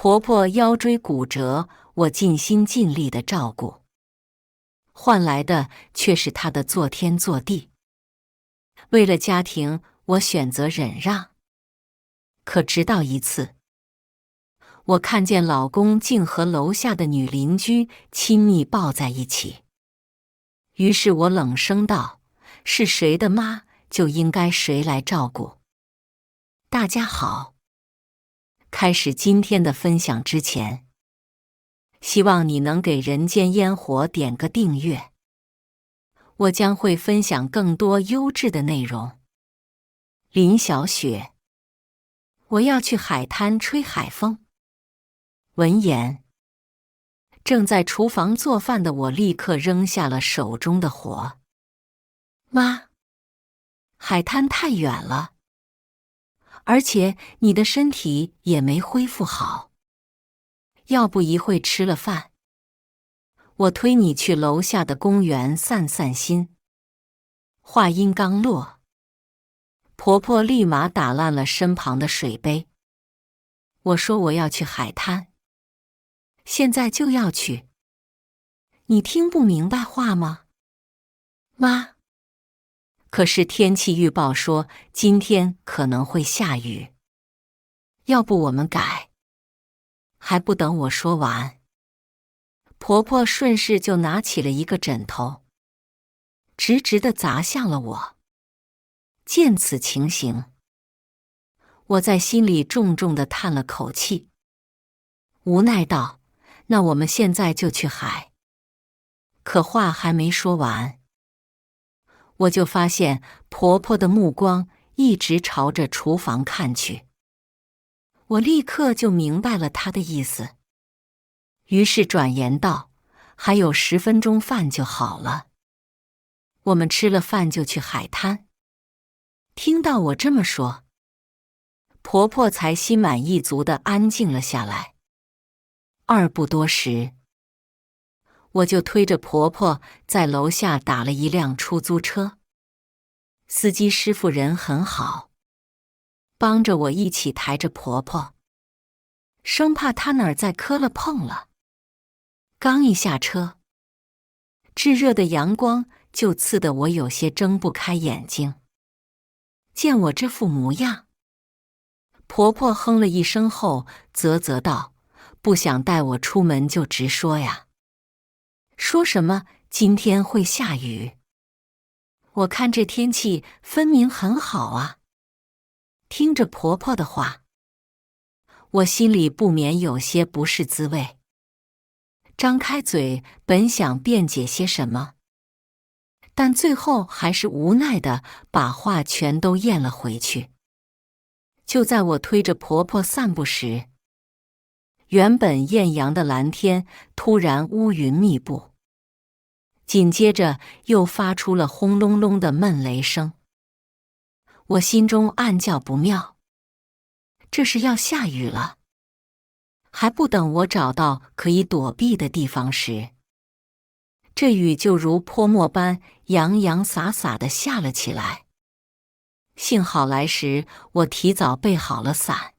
婆婆腰椎骨折，我尽心尽力的照顾，换来的却是她的做天做地。为了家庭，我选择忍让。可直到一次，我看见老公竟和楼下的女邻居亲密抱在一起，于是我冷声道：“是谁的妈，就应该谁来照顾。”大家好，开始今天的分享之前，希望你能给人间烟火点个订阅，我将会分享更多优质的内容。林小雪，我要去海滩吹海风。闻言，正在厨房做饭的我立刻扔下了手中的活。妈，海滩太远了，而且你的身体也没恢复好，要不一会吃了饭，我推你去楼下的公园散散心。话音刚落，婆婆立马打烂了身旁的水杯。我说我要去海滩，现在就要去，你听不明白话吗？妈，可是天气预报说今天可能会下雨，要不我们改？还不等我说完，婆婆顺势就拿起了一个枕头，直直地砸向了我。见此情形，我在心里重重地叹了口气，无奈道：“那我们现在就去海。”可话还没说完，我就发现婆婆的目光一直朝着厨房看去。我立刻就明白了她的意思，于是转言道：“还有10分钟饭就好了，我们吃了饭就去海滩。”听到我这么说，婆婆才心满意足地安静了下来。二不多时，我就推着婆婆在楼下打了一辆出租车。司机师傅人很好，帮着我一起抬着婆婆，生怕她哪儿再磕了碰了。刚一下车，炙热的阳光就刺得我有些睁不开眼睛。见我这副模样，婆婆哼了一声后啧啧道：“不想带我出门就直说呀，说什么今天会下雨？我看这天气分明很好啊。”听着婆婆的话，我心里不免有些不是滋味，张开嘴本想辩解些什么，但最后还是无奈地把话全都咽了回去。就在我推着婆婆散步时，原本艳阳的蓝天突然乌云密布，紧接着又发出了轰隆隆的闷雷声。我心中暗叫不妙，这是要下雨了。还不等我找到可以躲避的地方时，这雨就如泼墨般洋洋洒洒地下了起来。幸好来时我提早备好了伞，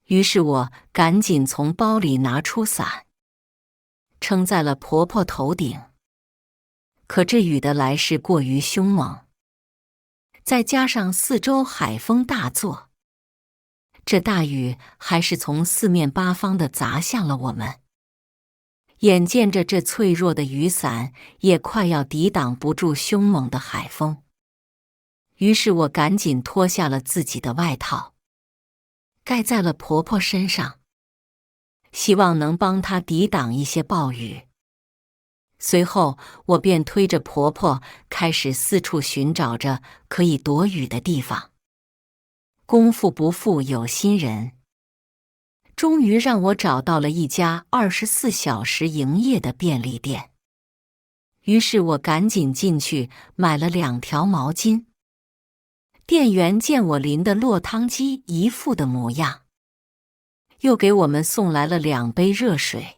于是我赶紧从包里拿出伞，撑在了婆婆头顶。可这雨的来势过于凶猛，再加上四周海风大作，这大雨还是从四面八方地砸向了我们。眼见着这脆弱的雨伞也快要抵挡不住凶猛的海风，于是我赶紧脱下了自己的外套，盖在了婆婆身上，希望能帮她抵挡一些暴雨。随后我便推着婆婆开始四处寻找着可以躲雨的地方。功夫不负有心人，终于让我找到了一家24小时营业的便利店。于是我赶紧进去买了2条毛巾。店员见我淋得落汤鸡一副的模样，又给我们送来了2杯热水。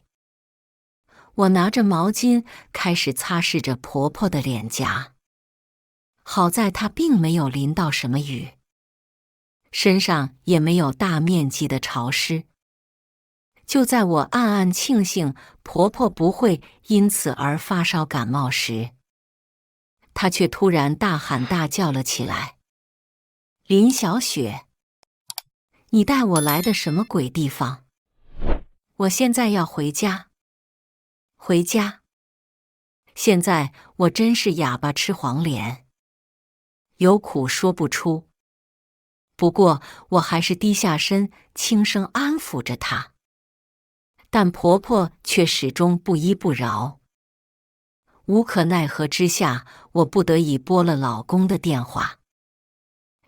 我拿着毛巾开始擦拭着婆婆的脸颊，好在她并没有淋到什么雨，身上也没有大面积的潮湿。就在我暗暗庆幸婆婆不会因此而发烧感冒时，她却突然大喊大叫了起来：林小雪，你带我来的什么鬼地方？我现在要回家。回家。现在我真是哑巴吃黄连，有苦说不出。不过我还是低下身，轻声安抚着她。但婆婆却始终不依不饶。无可奈何之下，我不得已拨了老公的电话，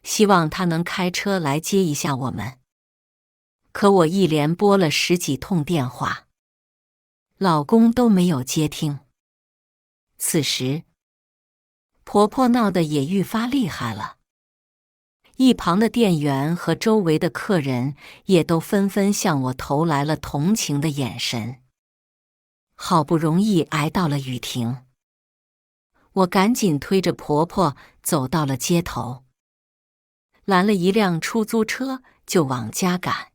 希望他能开车来接一下我们。可我一连拨了10几通电话，老公都没有接听。此时，婆婆闹得也愈发厉害了。一旁的店员和周围的客人也都纷纷向我投来了同情的眼神。好不容易挨到了雨停，我赶紧推着婆婆走到了街头，拦了一辆出租车就往家赶。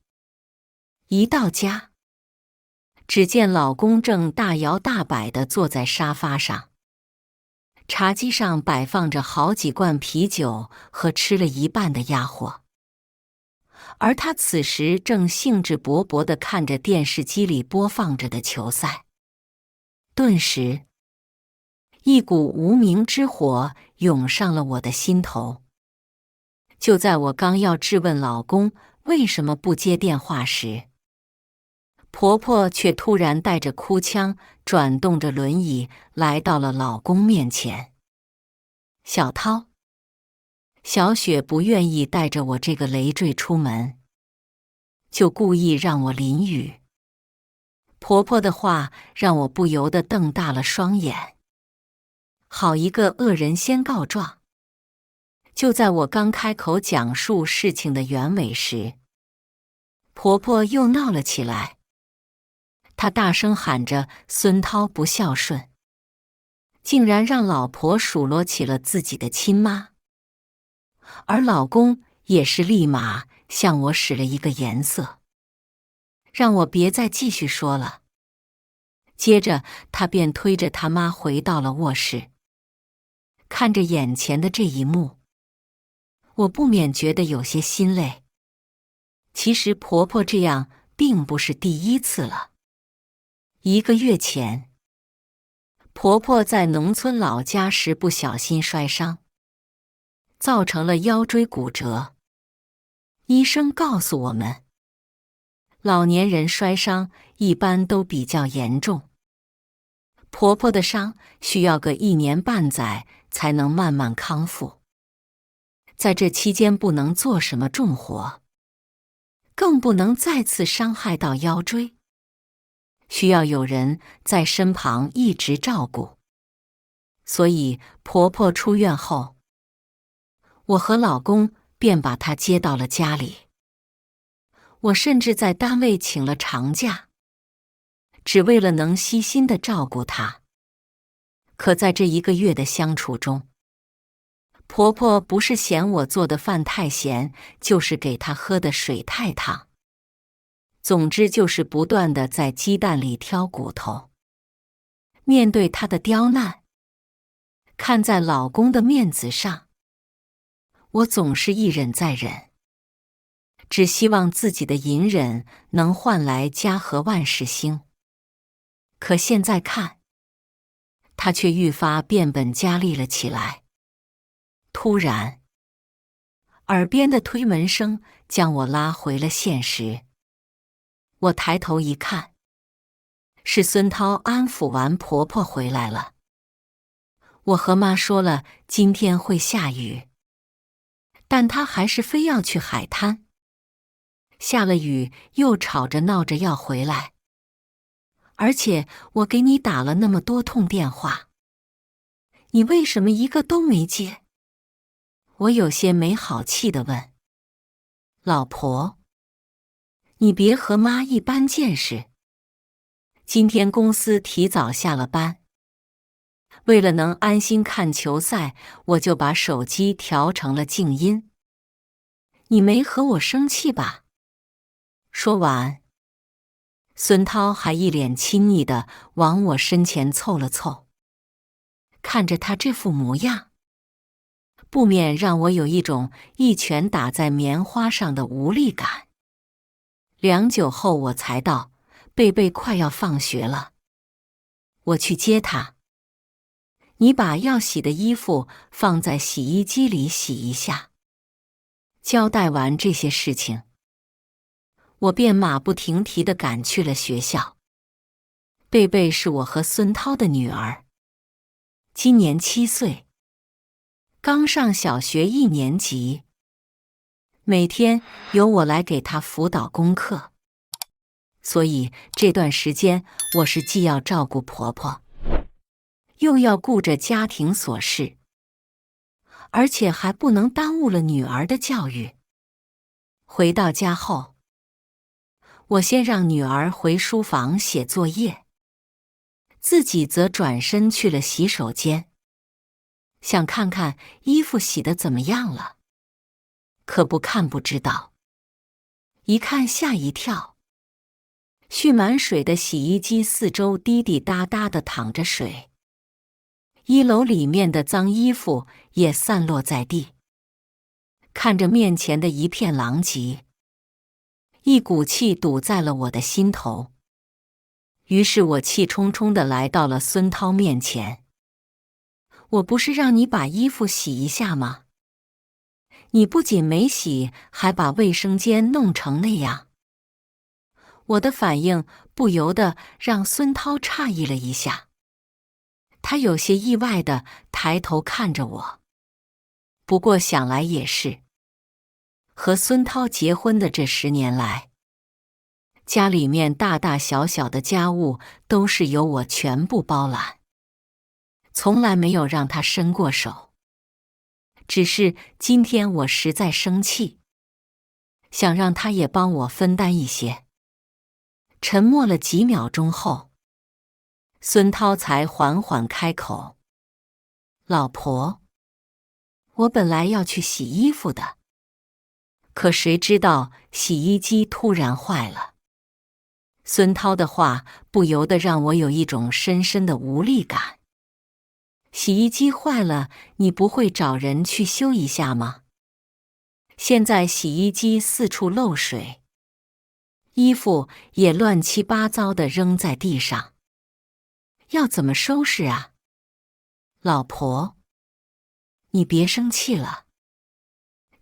一到家，只见老公正大摇大摆地坐在沙发上，茶几上摆放着好几罐啤酒和吃了一半的鸭货，而他此时正兴致勃勃地看着电视机里播放着的球赛。顿时，一股无名之火涌上了我的心头。就在我刚要质问老公为什么不接电话时，婆婆却突然带着哭腔，转动着轮椅来到了老公面前。小涛，小雪不愿意带着我这个累赘出门，就故意让我淋雨。婆婆的话让我不由得瞪大了双眼。好一个恶人先告状！就在我刚开口讲述事情的原委时，婆婆又闹了起来。她大声喊着孙涛不孝顺，竟然让老婆数落起了自己的亲妈，而老公也是立马向我使了一个颜色，让我别再继续说了。接着他便推着他妈回到了卧室。看着眼前的这一幕，我不免觉得有些心累。其实婆婆这样并不是第一次了。1个月前，婆婆在农村老家时不小心摔伤，造成了腰椎骨折。医生告诉我们，老年人摔伤一般都比较严重，婆婆的伤需要个1年半载才能慢慢康复。在这期间不能做什么重活，更不能再次伤害到腰椎，需要有人在身旁一直照顾。所以婆婆出院后，我和老公便把她接到了家里。我甚至在单位请了长假，只为了能悉心地照顾她。可在这1个月的相处中，婆婆不是嫌我做的饭太咸，就是给她喝的水太烫。总之就是不断地在鸡蛋里挑骨头。面对她的刁难，看在老公的面子上，我总是一忍再忍，只希望自己的隐忍能换来家和万事兴。可现在看，他却愈发变本加厉了起来。突然，耳边的推门声将我拉回了现实。我抬头一看，是孙涛安抚完婆婆回来了。我和妈说了今天会下雨，但她还是非要去海滩。下了雨又吵着闹着要回来，而且我给你打了那么多通电话，你为什么一个都没接？我有些没好气地问。老婆，你别和妈一般见识。今天公司提早下了班，为了能安心看球赛，我就把手机调成了静音。你没和我生气吧？说完，孙涛还一脸亲昵地往我身前凑了凑，看着他这副模样，不免让我有一种一拳打在棉花上的无力感。良久后，我才道：“贝贝快要放学了，我去接他。你把要洗的衣服放在洗衣机里洗一下。”交代完这些事情，我便马不停蹄地赶去了学校。贝贝是我和孙涛的女儿，今年7岁，刚上小学1年级。每天由我来给她辅导功课，所以这段时间我是既要照顾婆婆，又要顾着家庭琐事，而且还不能耽误了女儿的教育。回到家后，我先让女儿回书房写作业，自己则转身去了洗手间，想看看衣服洗得怎么样了。可不看不知道，一看吓一跳。蓄满水的洗衣机四周滴滴答答地淌着水，一楼里面的脏衣服也散落在地。看着面前的一片狼藉，一股气堵在了我的心头。于是我气冲冲地来到了孙涛面前：“我不是让你把衣服洗一下吗？你不仅没洗，还把卫生间弄成那样。”我的反应不由得让孙涛诧异了一下，他有些意外地抬头看着我。不过想来也是，和孙涛结婚的这10年来，家里面大大小小的家务都是由我全部包揽，从来没有让他伸过手。只是今天我实在生气，想让他也帮我分担一些。沉默了几秒钟后，孙涛才缓缓开口：“老婆，我本来要去洗衣服的，可谁知道洗衣机突然坏了。”孙涛的话不由得让我有一种深深的无力感。洗衣机坏了，你不会找人去修一下吗？现在洗衣机四处漏水，衣服也乱七八糟地扔在地上，要怎么收拾啊？老婆，你别生气了，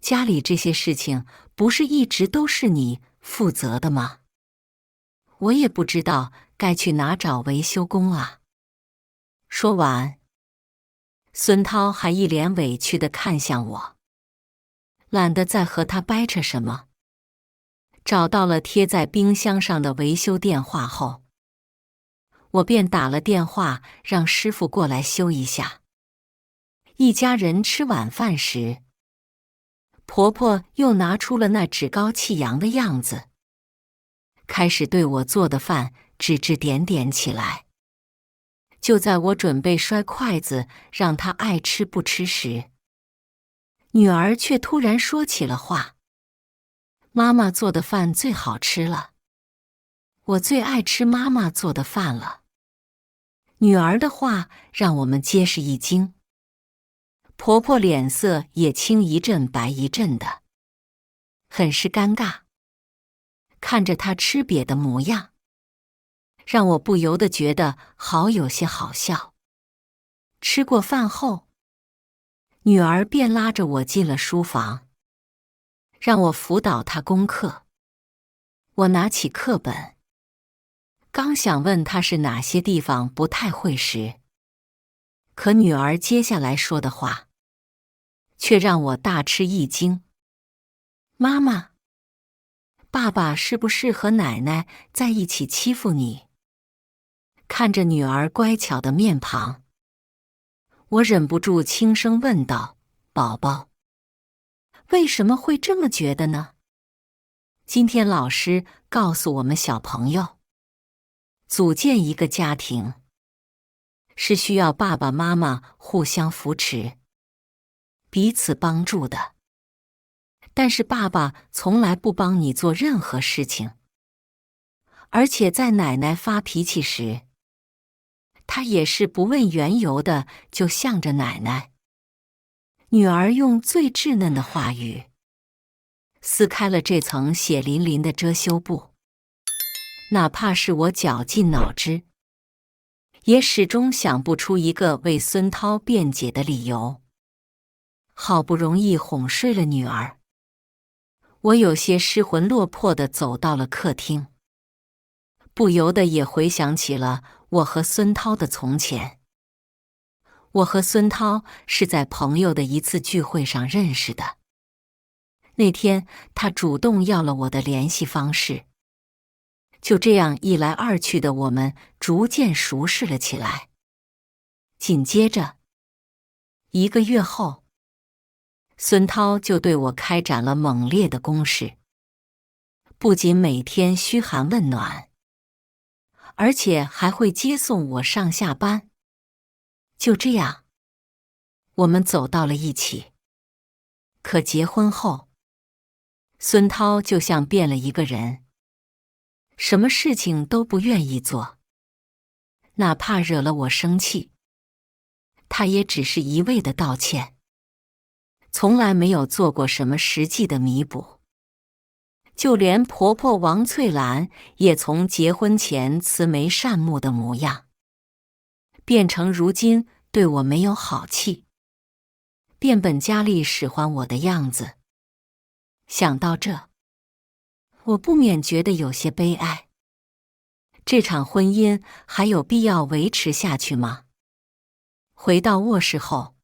家里这些事情不是一直都是你负责的吗？我也不知道该去哪找维修工啊。说完，孙涛还一脸委屈地看向我，懒得再和他掰扯什么。找到了贴在冰箱上的维修电话后，我便打了电话让师傅过来修一下。一家人吃晚饭时，婆婆又拿出了那趾高气扬的样子，开始对我做的饭指指点点起来。就在我准备摔筷子让她爱吃不吃时，女儿却突然说起了话：“妈妈做的饭最好吃了，我最爱吃妈妈做的饭了。”女儿的话让我们皆是一惊，婆婆脸色也青一阵白一阵的，很是尴尬。看着她吃瘪的模样，让我不由得觉得好有些好笑。吃过饭后，女儿便拉着我进了书房，让我辅导她功课。我拿起课本，刚想问她是哪些地方不太会时，可女儿接下来说的话，却让我大吃一惊：“妈妈，爸爸是不是和奶奶在一起欺负你？”看着女儿乖巧的面庞，我忍不住轻声问道：“宝宝，为什么会这么觉得呢？今天老师告诉我们小朋友，组建一个家庭，是需要爸爸妈妈互相扶持，彼此帮助的。但是爸爸从来不帮你做任何事情，而且在奶奶发脾气时，他也是不问缘由的就向着奶奶。女儿用最稚嫩的话语撕开了这层血淋淋的遮羞布，哪怕是我绞尽脑汁，也始终想不出一个为孙涛辩解的理由。好不容易哄睡了女儿，我有些失魂落魄地走到了客厅，不由得也回想起了我和孙涛的从前。我和孙涛是在朋友的一次聚会上认识的。那天他主动要了我的联系方式，就这样一来二去的，我们逐渐熟识了起来。紧接着1个月后，孙涛就对我开展了猛烈的攻势，不仅每天嘘寒问暖，而且还会接送我上下班。就这样，我们走到了一起。可结婚后，孙涛就像变了一个人，什么事情都不愿意做，哪怕惹了我生气，他也只是一味的道歉，从来没有做过什么实际的弥补。就连婆婆王翠兰也从结婚前慈眉善目的模样，变成如今对我没有好气，变本加厉使唤我的样子。想到这，我不免觉得有些悲哀。这场婚姻还有必要维持下去吗？回到卧室后，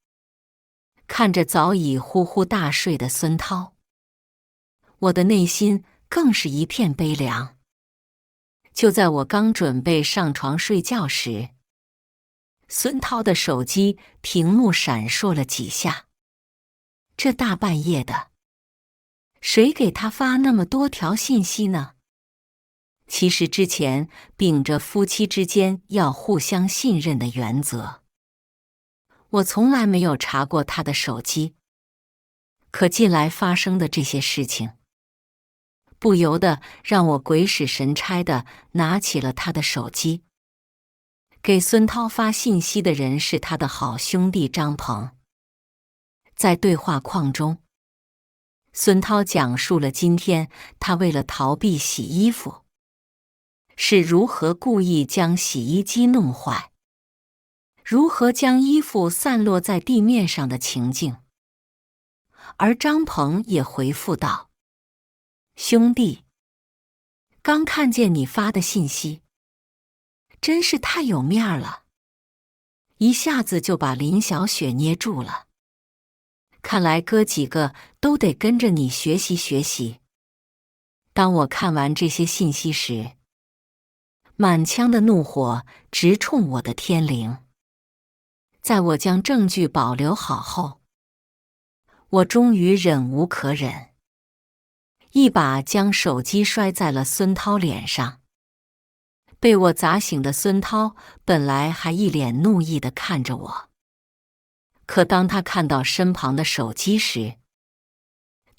看着早已呼呼大睡的孙涛，我的内心更是一片悲凉。就在我刚准备上床睡觉时，孙涛的手机屏幕闪烁了几下。这大半夜的，谁给他发那么多条信息呢？其实之前秉着夫妻之间要互相信任的原则，我从来没有查过他的手机。可近来发生的这些事情，不由得让我鬼使神差地拿起了他的手机。给孙涛发信息的人是他的好兄弟张鹏。在对话框中，孙涛讲述了今天他为了逃避洗衣服，是如何故意将洗衣机弄坏，如何将衣服散落在地面上的情境。而张鹏也回复道：兄弟，刚看见你发的信息，真是太有面儿了，一下子就把林小雪捏住了。看来哥几个都得跟着你学习学习。当我看完这些信息时，满腔的怒火直冲我的天灵。在我将证据保留好后，我终于忍无可忍，一把将手机摔在了孙涛脸上。被我砸醒的孙涛本来还一脸怒意地看着我，可当他看到身旁的手机时，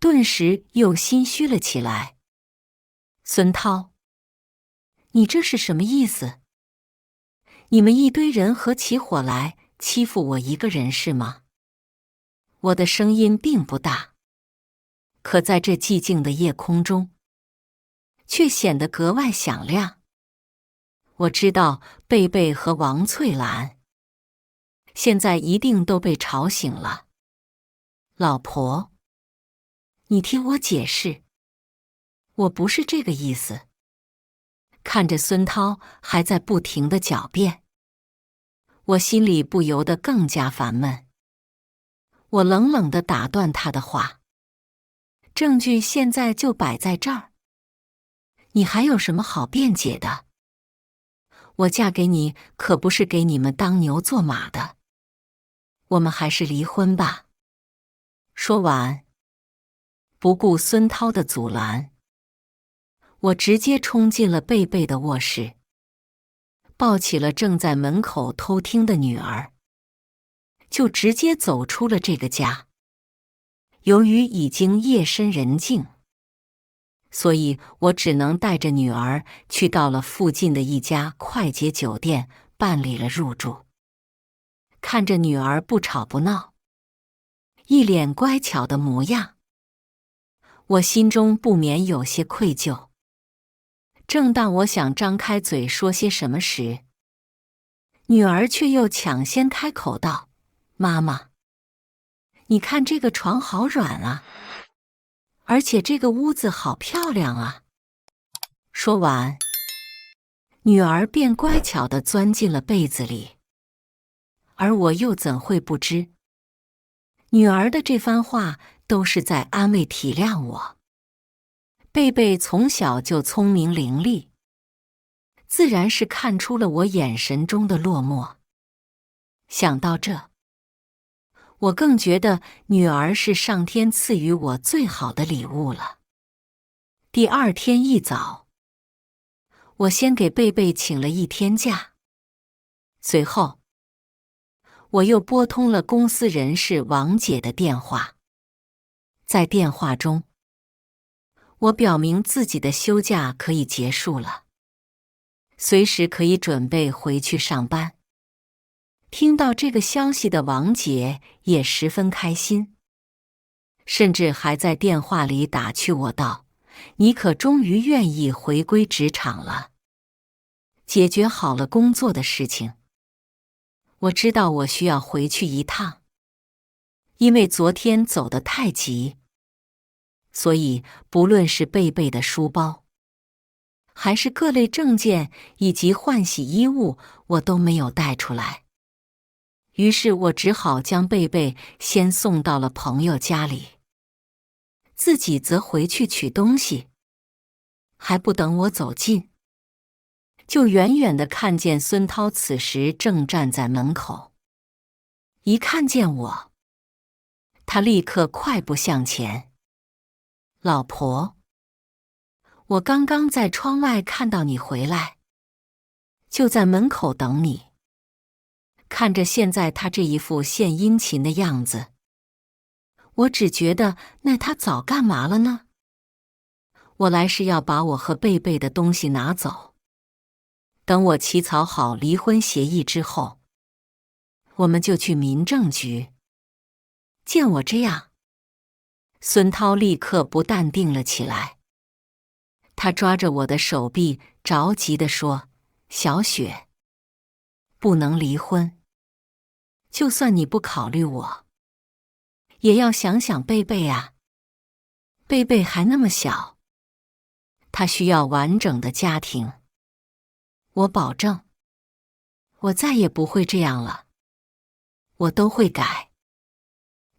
顿时又心虚了起来。孙涛，你这是什么意思？你们一堆人合起伙来欺负我一个人是吗？我的声音并不大，可在这寂静的夜空中，却显得格外响亮。我知道贝贝和王翠兰现在一定都被吵醒了。老婆，你听我解释，我不是这个意思。看着孙涛还在不停地狡辩，我心里不由得更加烦闷。我冷冷地打断他的话：证据现在就摆在这儿，你还有什么好辩解的？我嫁给你可不是给你们当牛做马的，我们还是离婚吧。说完，不顾孙涛的阻拦，我直接冲进了贝贝的卧室，抱起了正在门口偷听的女儿，就直接走出了这个家。由于已经夜深人静，所以我只能带着女儿去到了附近的一家快捷酒店办理了入住。看着女儿不吵不闹，一脸乖巧的模样，我心中不免有些愧疚。正当我想张开嘴说些什么时，女儿却又抢先开口道：“妈妈，你看这个床好软啊，而且这个屋子好漂亮啊。”说完，女儿便乖巧地钻进了被子里，而我又怎会不知，女儿的这番话都是在安慰体谅我。贝贝从小就聪明伶俐，自然是看出了我眼神中的落寞。想到这，我更觉得女儿是上天赐予我最好的礼物了。第二天一早，我先给贝贝请了一天假，随后我又拨通了公司人事王姐的电话。在电话中，我表明自己的休假可以结束了，随时可以准备回去上班。听到这个消息的王姐也十分开心，甚至还在电话里打趣我道：“你可终于愿意回归职场了，解决好了工作的事情。”我知道我需要回去一趟，因为昨天走得太急，所以不论是贝贝的书包，还是各类证件以及换洗衣物，我都没有带出来。于是我只好将贝贝先送到了朋友家里，自己则回去取东西。还不等我走近，就远远地看见孙涛此时正站在门口。一看见我，他立刻快步向前：“老婆，我刚刚在窗外看到你回来，就在门口等你。”看着现在他这一副献殷勤的样子，我只觉得那他早干嘛了呢？我来是要把我和贝贝的东西拿走，等我起草好离婚协议之后，我们就去民政局。见我这样，孙涛立刻不淡定了起来，他抓着我的手臂着急地说：“小雪，不能离婚，就算你不考虑我，也要想想贝贝啊。贝贝还那么小，他需要完整的家庭。我保证，我再也不会这样了，我都会改。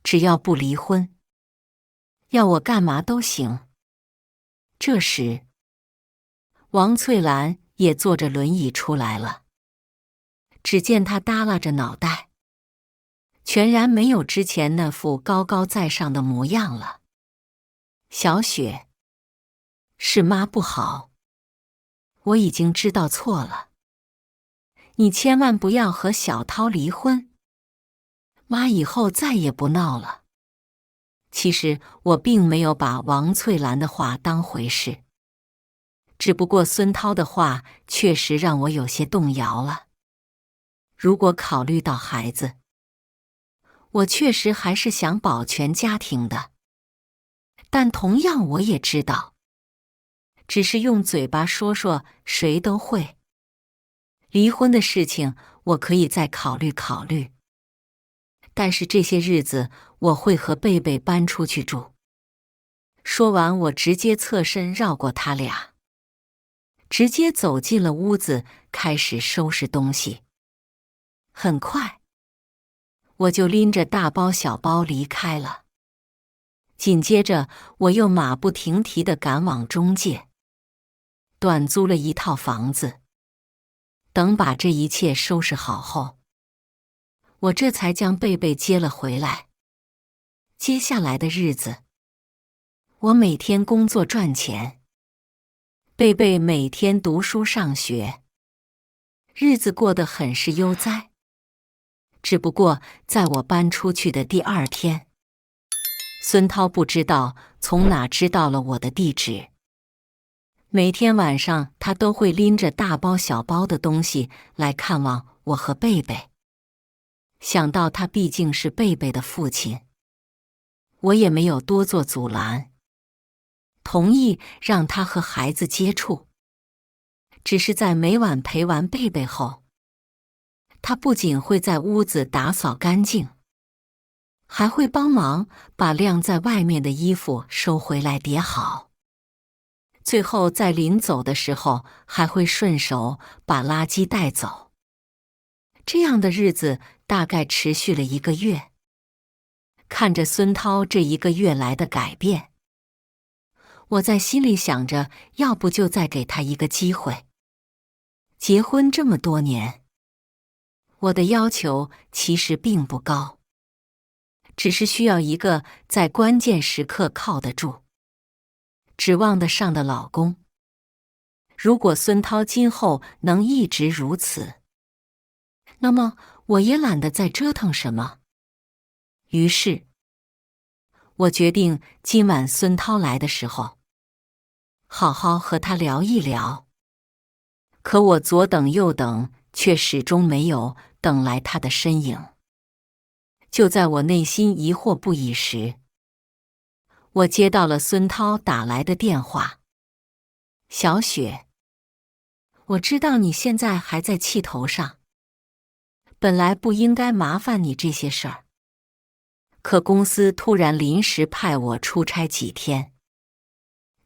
只要不离婚，要我干嘛都行。”这时，王翠兰也坐着轮椅出来了，只见她耷拉着脑袋，全然没有之前那副高高在上的模样了。“小雪，是妈不好，我已经知道错了，你千万不要和小涛离婚，妈以后再也不闹了。”其实我并没有把王翠兰的话当回事，只不过孙涛的话确实让我有些动摇了。如果考虑到孩子，我确实还是想保全家庭的。但同样我也知道，只是用嘴巴说说谁都会。离婚的事情我可以再考虑考虑，但是这些日子我会和贝贝搬出去住。说完，我直接侧身绕过他俩，直接走进了屋子，开始收拾东西。很快，我就拎着大包小包离开了。紧接着，我又马不停蹄地赶往中介，短租了一套房子。等把这一切收拾好后，我这才将贝贝接了回来。接下来的日子，我每天工作赚钱，贝贝每天读书上学，日子过得很是悠哉。只不过在我搬出去的第二天，孙涛不知道从哪知道了我的地址，每天晚上，他都会拎着大包小包的东西来看望我和贝贝。想到他毕竟是贝贝的父亲，我也没有多做阻拦，同意让他和孩子接触。只是在每晚陪完贝贝后，他不仅会在屋子打扫干净，还会帮忙把晾在外面的衣服收回来叠好。最后在临走的时候，还会顺手把垃圾带走。这样的日子大概持续了1个月。看着孙涛这1个月来的改变，我在心里想着，要不就再给他一个机会。结婚这么多年，我的要求其实并不高，只是需要一个在关键时刻靠得住、指望得上的老公。如果孙涛今后能一直如此，那么我也懒得再折腾什么。于是，我决定今晚孙涛来的时候，好好和他聊一聊。可我左等右等，却始终没有等来他的身影。就在我内心疑惑不已时，我接到了孙涛打来的电话。小雪，我知道你现在还在气头上，本来不应该麻烦你这些事儿，可公司突然临时派我出差几天，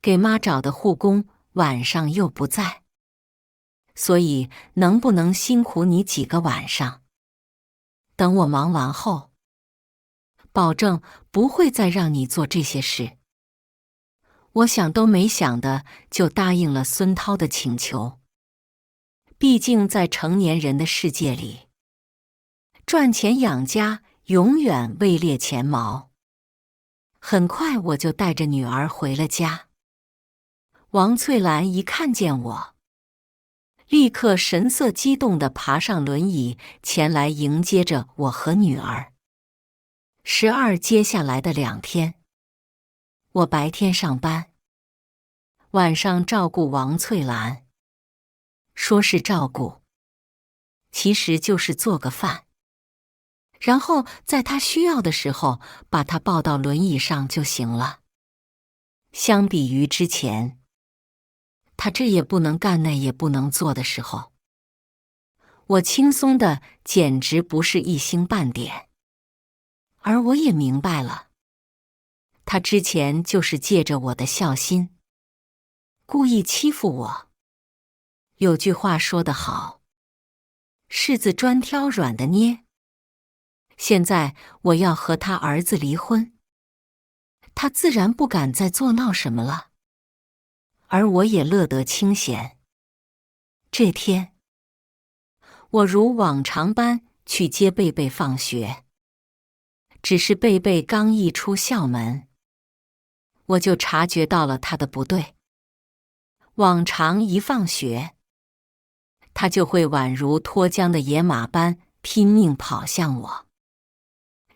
给妈找的护工晚上又不在，所以能不能辛苦你几个晚上？等我忙完后，保证不会再让你做这些事。我想都没想的就答应了孙涛的请求。毕竟在成年人的世界里，赚钱养家永远位列前茅。很快我就带着女儿回了家。王翠兰一看见我，立刻神色激动地爬上轮椅前来迎接着我和女儿。接下来的2天，我白天上班，晚上照顾王翠兰。说是照顾，其实就是做个饭，然后在她需要的时候把她抱到轮椅上就行了。相比于之前，她这也不能干那也不能做的时候，我轻松的简直不是一星半点。而我也明白了，她之前就是借着我的孝心，故意欺负我。有句话说得好，柿子专挑软的捏。现在我要和他儿子离婚，他自然不敢再作闹什么了，而我也乐得清闲。这天，我如往常般去接贝贝放学，只是贝贝刚一出校门，我就察觉到了他的不对。往常一放学，他就会宛如脱缰的野马般拼命跑向我，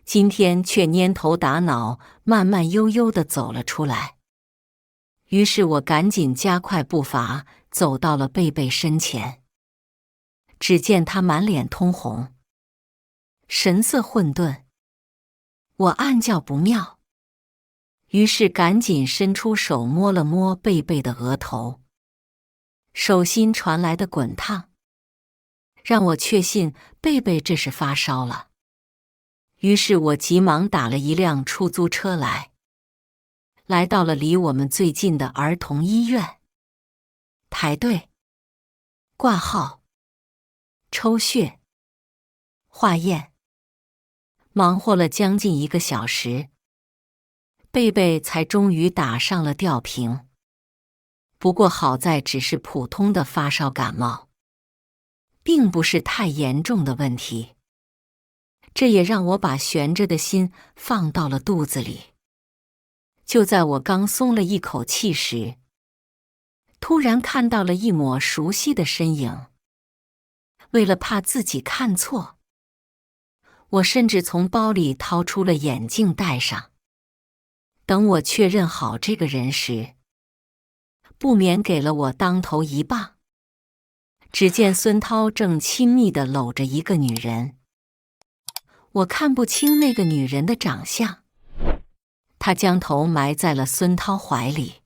今天却蔫头打脑，慢慢悠悠地走了出来。于是我赶紧加快步伐，走到了贝贝身前。只见他满脸通红，神色混沌。我暗叫不妙，于是赶紧伸出手摸了摸贝贝的额头，手心传来的滚烫让我确信贝贝这是发烧了。于是我急忙打了一辆出租车来到了离我们最近的儿童医院。排队、挂号、抽血、化验，忙活了将近1个小时，贝贝才终于打上了吊瓶。不过好在只是普通的发烧感冒，并不是太严重的问题。这也让我把悬着的心放到了肚子里。就在我刚松了一口气时，突然看到了一抹熟悉的身影。为了怕自己看错，我甚至从包里掏出了眼镜戴上。等我确认好这个人时，不免给了我当头一棒。只见孙涛正亲密地搂着一个女人，我看不清那个女人的长相。他将头埋在了孙涛怀里，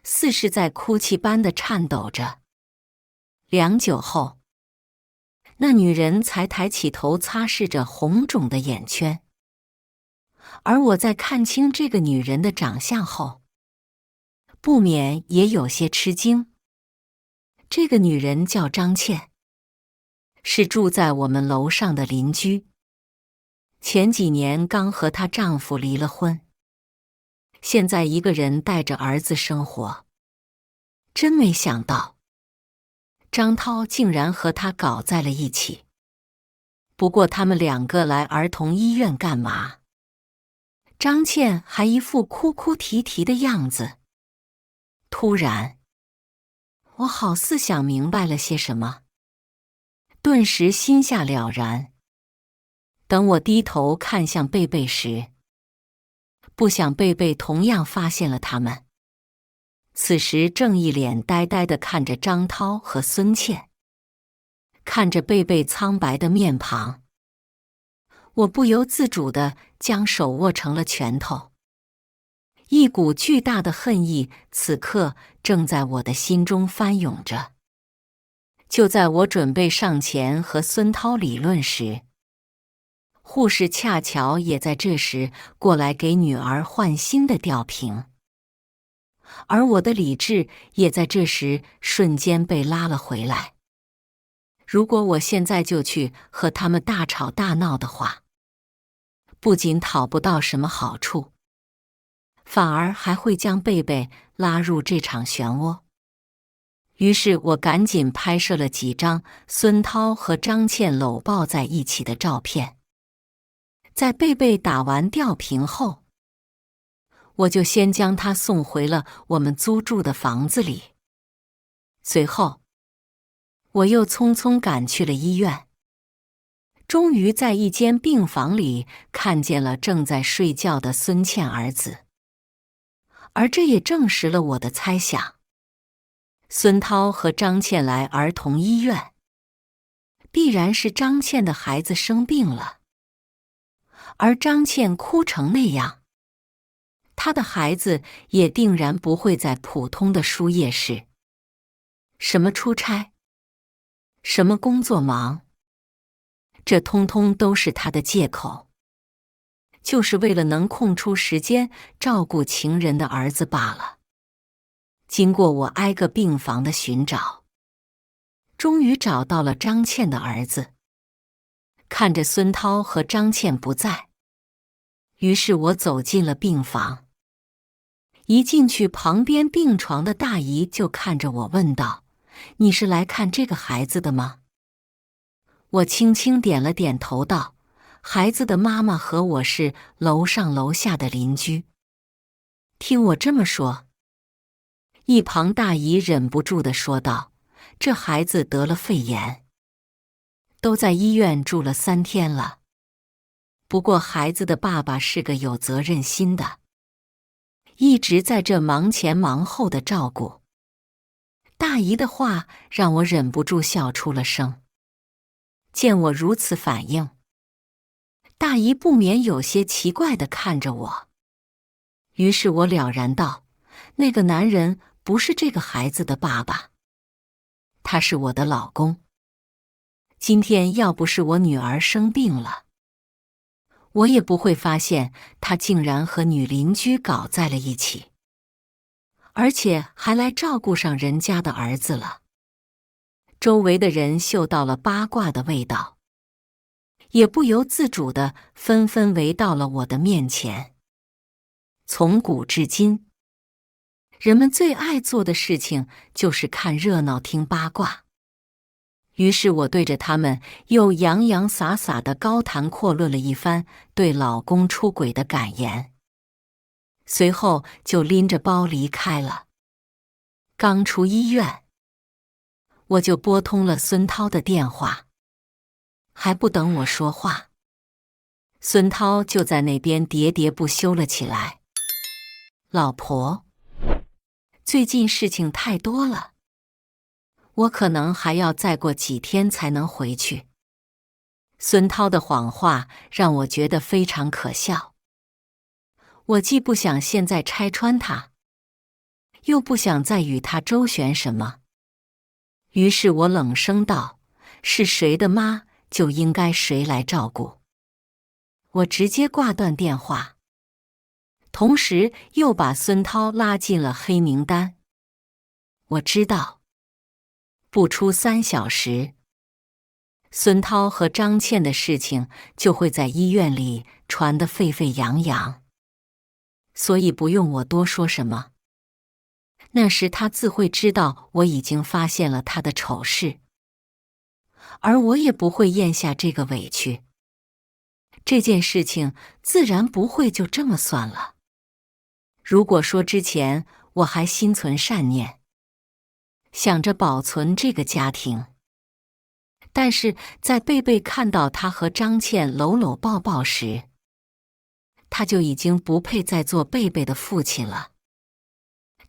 似是在哭泣般的颤抖着。良久后，那女人才抬起头擦拭着红肿的眼圈。而我在看清这个女人的长相后，不免也有些吃惊。这个女人叫张倩，是住在我们楼上的邻居。前几年刚和她丈夫离了婚，现在一个人带着儿子生活。真没想到，张涛竟然和她搞在了一起。不过他们两个来儿童医院干嘛？张倩还一副哭哭啼啼的样子。突然，我好似想明白了些什么，顿时心下了然。等我低头看向贝贝时，不想贝贝同样发现了他们。此时正一脸呆呆地看着张涛和孙倩，看着贝贝苍白的面庞，我不由自主地将手握成了拳头。一股巨大的恨意此刻正在我的心中翻涌着。就在我准备上前和孙涛理论时，护士恰巧也在这时过来给女儿换新的吊瓶，而我的理智也在这时瞬间被拉了回来。如果我现在就去和他们大吵大闹的话，不仅讨不到什么好处，反而还会将贝贝拉入这场漩涡。于是我赶紧拍摄了几张孙涛和张倩搂抱在一起的照片。在贝贝打完吊瓶后，我就先将她送回了我们租住的房子里。随后，我又匆匆赶去了医院，终于在一间病房里看见了正在睡觉的孙倩儿子。而这也证实了我的猜想，孙涛和张倩来儿童医院，必然是张倩的孩子生病了。而张倩哭成那样，她的孩子也定然不会在普通的输液室。什么出差，什么工作忙，这通通都是他的借口，就是为了能空出时间照顾情人的儿子罢了。经过我挨个病房的寻找，终于找到了张倩的儿子。看着孙涛和张倩不在，于是我走进了病房。一进去，旁边病床的大姨就看着我问道：“你是来看这个孩子的吗？”我轻轻点了点头道：“孩子的妈妈和我是楼上楼下的邻居。”听我这么说，一旁大姨忍不住地说道：“这孩子得了肺炎，都在医院住了3天了。不过孩子的爸爸是个有责任心的，一直在这忙前忙后的照顾。”大姨的话让我忍不住笑出了声。见我如此反应，大姨不免有些奇怪地看着我。于是我了然道：“那个男人不是这个孩子的爸爸，他是我的老公。今天要不是我女儿生病了，我也不会发现他竟然和女邻居搞在了一起，而且还来照顾上人家的儿子了。”周围的人嗅到了八卦的味道，也不由自主地纷纷围到了我的面前。从古至今，人们最爱做的事情就是看热闹、听八卦。于是我对着他们又洋洋洒洒地高谈阔论了一番对老公出轨的感言，随后就拎着包离开了。刚出医院，我就拨通了孙涛的电话，还不等我说话，孙涛就在那边喋喋不休了起来：“老婆，最近事情太多了，我可能还要再过几天才能回去。孙涛的谎话让我觉得非常可笑。我既不想现在拆穿他，又不想再与他周旋什么。于是我冷声道：“是谁的妈，就应该谁来照顾。”我直接挂断电话，同时又把孙涛拉进了黑名单。我知道，不出3小时，孙涛和张倩的事情就会在医院里传得沸沸扬扬，所以不用我多说什么。那时他自会知道我已经发现了他的丑事，而我也不会咽下这个委屈。这件事情自然不会就这么算了。如果说之前我还心存善念，想着保存这个家庭，但是在贝贝看到他和张倩搂搂抱抱时，他就已经不配再做贝贝的父亲了。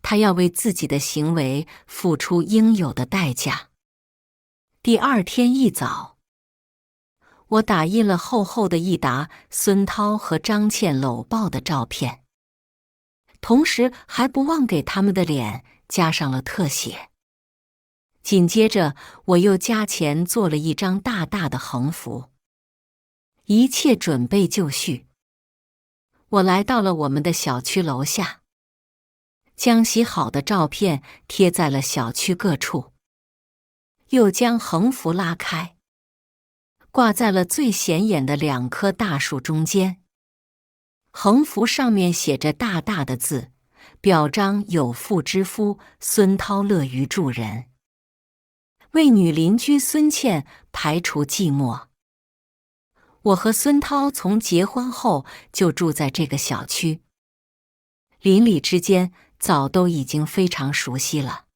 他要为自己的行为付出应有的代价。第二天一早，我打印了厚厚的一沓孙涛和张倩搂抱的照片，同时还不忘给他们的脸加上了特写。紧接着，我又加钱做了一张大大的横幅。一切准备就绪，我来到了我们的小区楼下，将洗好的照片贴在了小区各处，又将横幅拉开，挂在了最显眼的2棵大树中间。横幅上面写着大大的字，表彰有妇之夫孙涛乐于助人，为女邻居孙倩排除寂寞。我和孙涛从结婚后就住在这个小区，邻里之间早都已经非常熟悉了，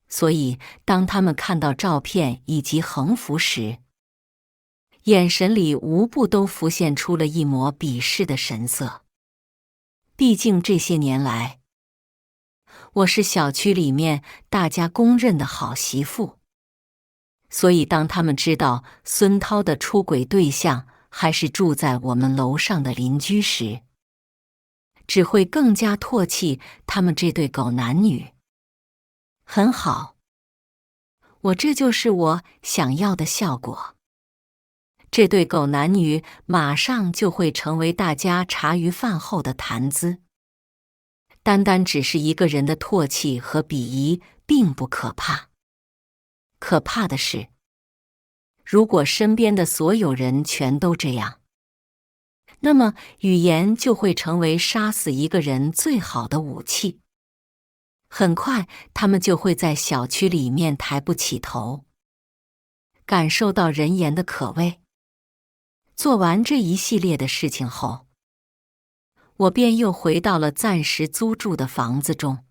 所以当他们看到照片以及横幅时，眼神里无不都浮现出了一抹鄙视的神色。毕竟这些年来，我是小区里面大家公认的好媳妇，所以当他们知道孙涛的出轨对象还是住在我们楼上的邻居时，只会更加唾弃他们这对狗男女。很好，这就是我想要的效果。这对狗男女马上就会成为大家茶余饭后的谈资。单单只是一个人的唾弃和鄙夷并不可怕，可怕的是，如果身边的所有人全都这样，那么语言就会成为杀死一个人最好的武器。很快，他们就会在小区里面抬不起头，感受到人言的可畏。做完这一系列的事情后，我便又回到了暂时租住的房子中。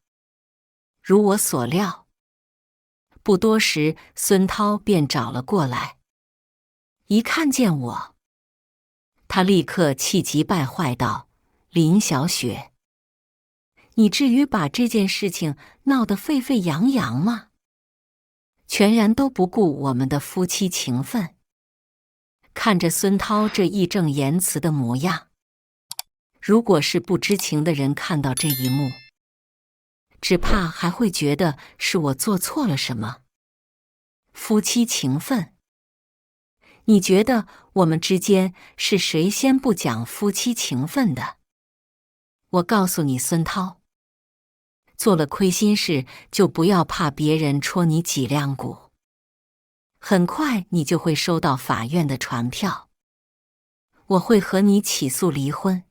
如我所料，不多时，孙涛便找了过来。一看见我，他立刻气急败坏道：“林小雪，你至于把这件事情闹得沸沸扬扬吗？全然都不顾我们的夫妻情分。”看着孙涛这义正言辞的模样，如果是不知情的人看到这一幕，只怕还会觉得是我做错了什么。夫妻情分？你觉得我们之间是谁先不讲夫妻情分的？我告诉你，孙涛，做了亏心事就不要怕别人戳你脊梁骨。很快你就会收到法院的传票，我会和你起诉离婚。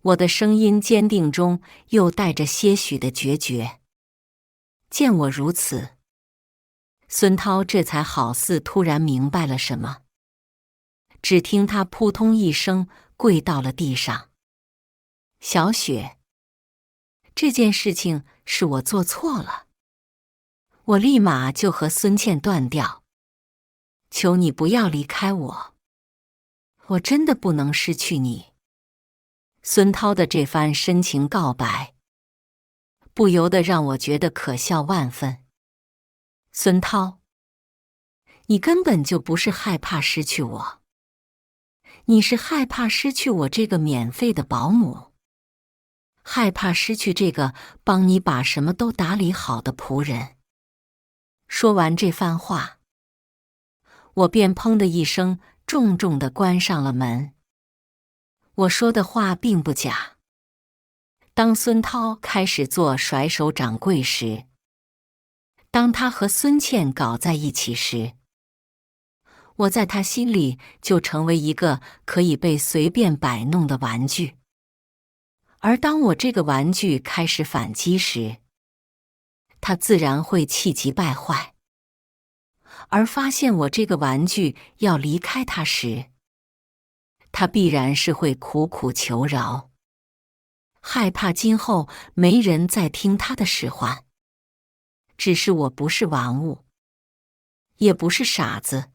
我的声音坚定中又带着些许的决绝。见我如此，孙涛这才好似突然明白了什么，只听他扑通一声跪到了地上。小雪，这件事情是我做错了。我立马就和孙倩断掉，求你不要离开我，我真的不能失去你。孙涛的这番深情告白，不由得让我觉得可笑万分。孙涛，你根本就不是害怕失去我，你是害怕失去我这个免费的保姆，害怕失去这个帮你把什么都打理好的仆人。说完这番话，我便砰的一声重重地关上了门。我说的话并不假。当孙涛开始做甩手掌柜时，当他和孙倩搞在一起时，我在他心里就成为一个可以被随便摆弄的玩具。而当我这个玩具开始反击时，他自然会气急败坏。而发现我这个玩具要离开他时，他必然是会苦苦求饶，害怕今后没人再听他的使唤。只是我不是玩物，也不是傻子。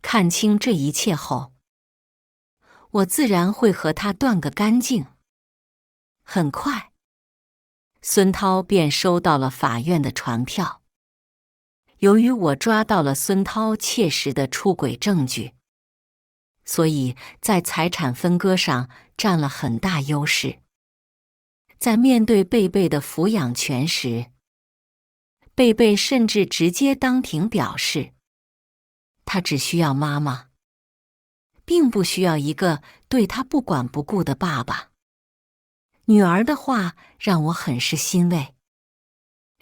看清这一切后，我自然会和他断个干净。很快，孙涛便收到了法院的传票。由于我抓到了孙涛切实的出轨证据，所以在财产分割上占了很大优势。在面对贝贝的抚养权时，贝贝甚至直接当庭表示，他只需要妈妈，并不需要一个对他不管不顾的爸爸。女儿的话让我很是欣慰，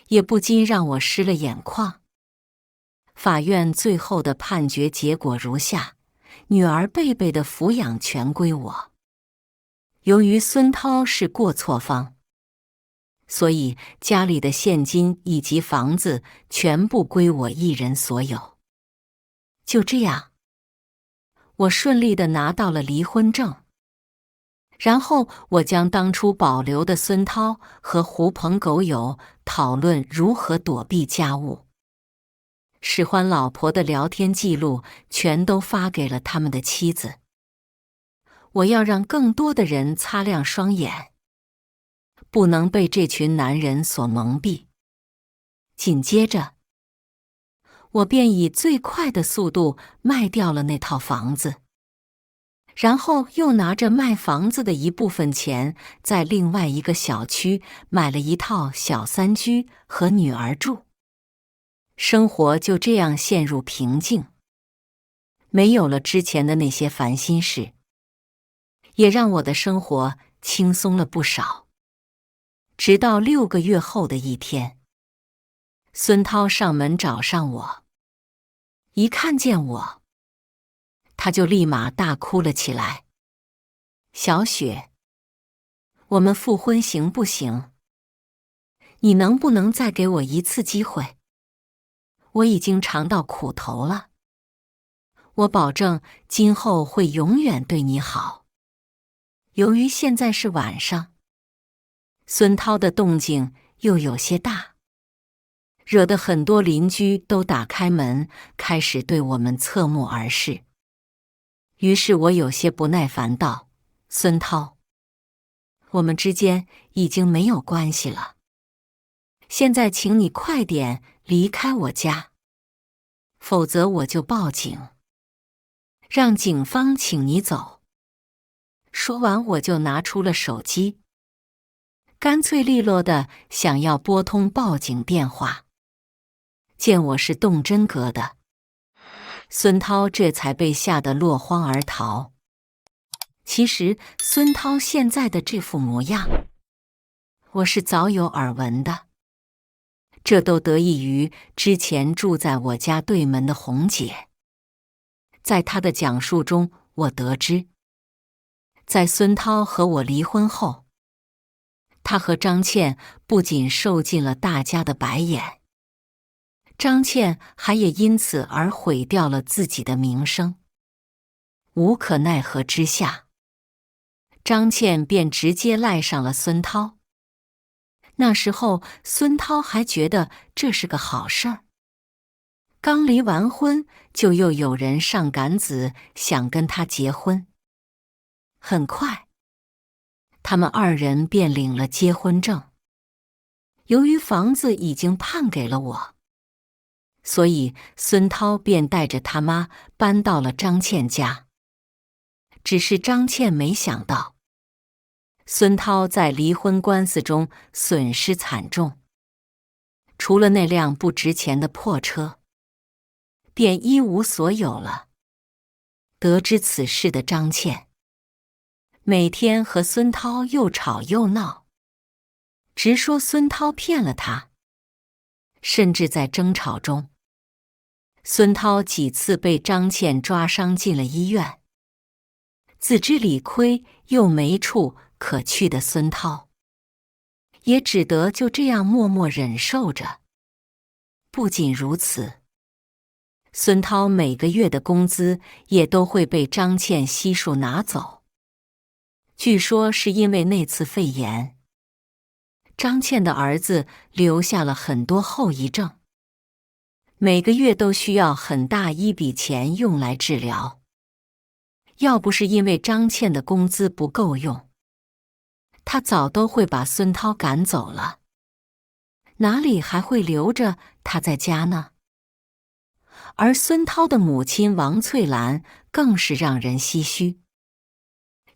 也不禁让我湿了眼眶。法院最后的判决结果如下：女儿贝贝的抚养权归我。由于孙涛是过错方，所以家里的现金以及房子全部归我一人所有。就这样，我顺利地拿到了离婚证。然后我将当初保留的孙涛和狐朋狗友讨论如何躲避家务，使唤老婆的聊天记录全都发给了他们的妻子。我要让更多的人擦亮双眼，不能被这群男人所蒙蔽。紧接着，我便以最快的速度卖掉了那套房子，然后又拿着卖房子的一部分钱，在另外一个小区买了一套小三居和女儿住。生活就这样陷入平静，没有了之前的那些烦心事，也让我的生活轻松了不少。直到6个月后的一天，孙涛上门找上我，一看见我，他就立马大哭了起来。小雪，我们复婚行不行？你能不能再给我一次机会？我已经尝到苦头了，我保证今后会永远对你好。由于现在是晚上，孙涛的动静又有些大，惹得很多邻居都打开门，开始对我们侧目而视。于是我有些不耐烦道：孙涛，我们之间已经没有关系了，现在请你快点离开我家，否则我就报警，让警方请你走。说完我就拿出了手机，干脆利落地想要拨通报警电话。见我是动真格的，孙涛这才被吓得落荒而逃。其实孙涛现在的这副模样，我是早有耳闻的，这都得益于之前住在我家对门的红姐。在她的讲述中，我得知，在孙涛和我离婚后，他和张倩不仅受尽了大家的白眼，张倩还也因此而毁掉了自己的名声。无可奈何之下，张倩便直接赖上了孙涛。那时候孙涛还觉得这是个好事儿，刚离完婚就又有人上杆子想跟他结婚。很快，他们2人便领了结婚证。由于房子已经判给了我，所以孙涛便带着他妈搬到了张倩家。只是张倩没想到，孙涛在离婚官司中损失惨重，除了那辆不值钱的破车，便一无所有了。得知此事的张倩，每天和孙涛又吵又闹，直说孙涛骗了她。甚至在争吵中，孙涛几次被张倩抓伤进了医院。自知理亏又没处可去的孙涛，也只得就这样默默忍受着。不仅如此，孙涛每个月的工资也都会被张倩悉数拿走。据说是因为那次肺炎，张倩的儿子留下了很多后遗症，每个月都需要很大一笔钱用来治疗。要不是因为张倩的工资不够用，他早都会把孙涛赶走了，哪里还会留着他在家呢？而孙涛的母亲王翠兰更是让人唏嘘。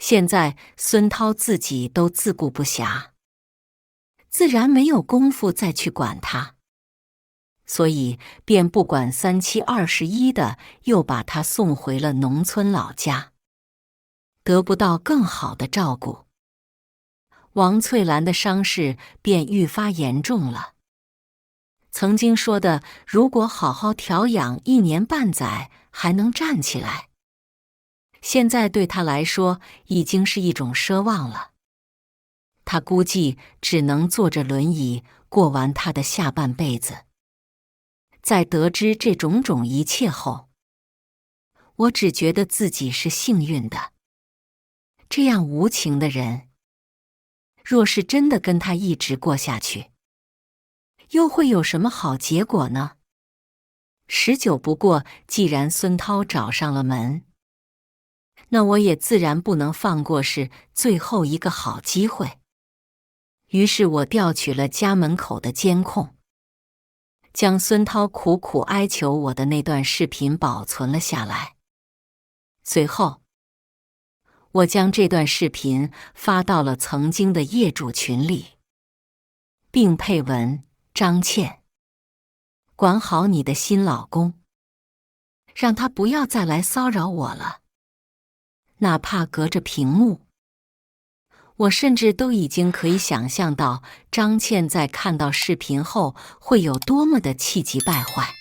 现在孙涛自己都自顾不暇，自然没有功夫再去管他，所以便不管3七21的又把他送回了农村老家，得不到更好的照顾。王翠兰的伤势便愈发严重了。曾经说的如果好好调养1年半载还能站起来，现在对她来说已经是一种奢望了。她估计只能坐着轮椅过完她的下半辈子。在得知这种种一切后，我只觉得自己是幸运的。这样无情的人，若是真的跟他一直过下去，又会有什么好结果呢？19不过，既然孙涛找上了门，那我也自然不能放过是最后一个好机会。于是我调取了家门口的监控，将孙涛苦苦哀求我的那段视频保存了下来。随后，我将这段视频发到了曾经的业主群里，并配文：张倩，管好你的新老公，让他不要再来骚扰我了。哪怕隔着屏幕，我甚至都已经可以想象到张倩在看到视频后会有多么的气急败坏。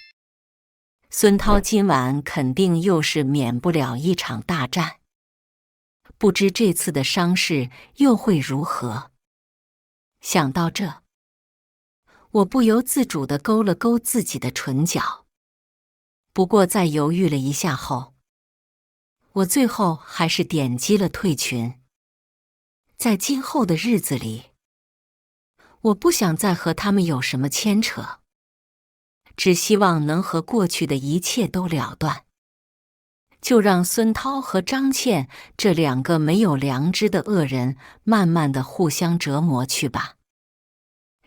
孙涛今晚肯定又是免不了一场大战。不知这次的伤势又会如何？想到这，我不由自主地勾了勾自己的唇角。不过在犹豫了一下后，我最后还是点击了退群。在今后的日子里，我不想再和他们有什么牵扯，只希望能和过去的一切都了断。就让孙涛和张倩这2个没有良知的恶人慢慢的互相折磨去吧。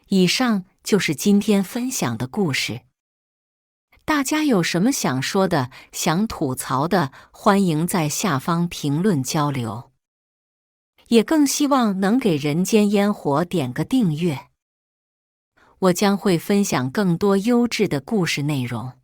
以上就是今天分享的故事。大家有什么想说的、想吐槽的，欢迎在下方评论交流。也更希望能给人间烟火点个订阅，我将会分享更多优质的故事内容。